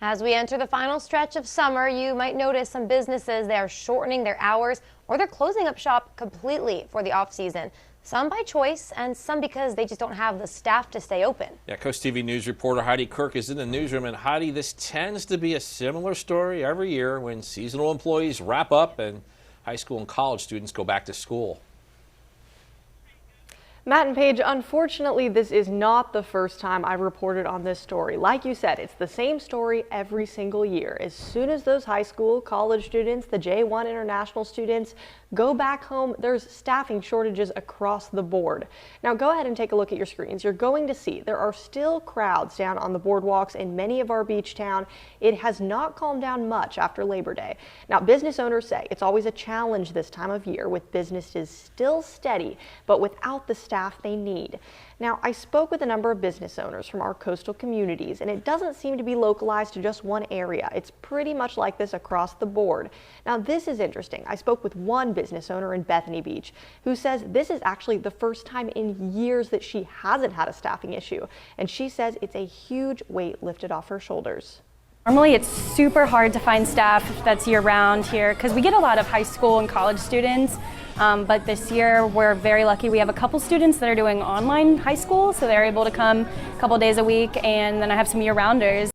As we enter the final stretch of summer, you might notice some businesses, they are shortening their hours or they're closing up shop completely for the off season. Some by choice and some because they just don't have the staff to stay open. Yeah, Coast TV News reporter Heidi Kirk is in the newsroom. And Heidi, this tends to be a similar story every year when seasonal employees wrap up and high school and college students go back to school. Matt and Paige, unfortunately, this is not the first time I've reported on this story. Like you said, it's the same story every single year. As soon as those high school, college students, the J1 international students go back home, there's staffing shortages across the board. Now go ahead and take a look at your screens. You're going to see there are still crowds down on the boardwalks in many of our beach town. It has not calmed down much after Labor Day. Now business owners say it's always a challenge this time of year with businesses still steady, but without the staff they need. Now, I spoke with a number of business owners from our coastal communities, and it doesn't seem to be localized to just one area. It's pretty much like this across the board. Now, this is interesting. I spoke with one business owner in Bethany Beach who says this is actually the first time in years that she hasn't had a staffing issue, and she says it's a huge weight lifted off her shoulders. Normally it's super hard to find staff that's year-round here because we get a lot of high school and college students, but this year we're very lucky. We have a couple students that are doing online high school, so they're able to come a couple days a week, and then I have some year-rounders.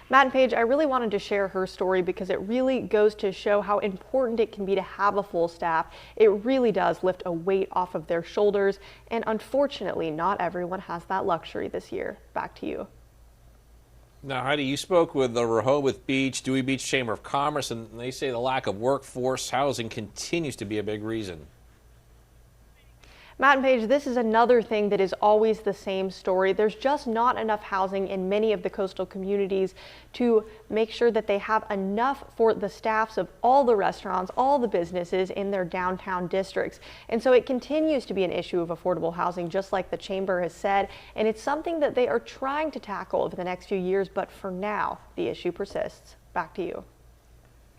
Matt and Paige, I really wanted to share her story because it really goes to show how important it can be to have a full staff. It really does lift a weight off of their shoulders, and unfortunately not everyone has that luxury this year. Back to you. Now, Heidi, you spoke with the Rehoboth Beach, Dewey Beach Chamber of Commerce, and they say the lack of workforce housing continues to be a big reason. Matt and Paige, this is another thing that is always the same story. There's just not enough housing in many of the coastal communities to make sure that they have enough for the staffs of all the restaurants, all the businesses in their downtown districts. And so it continues to be an issue of affordable housing, just like the chamber has said. And it's something that they are trying to tackle over the next few years. But for now, the issue persists. Back to you.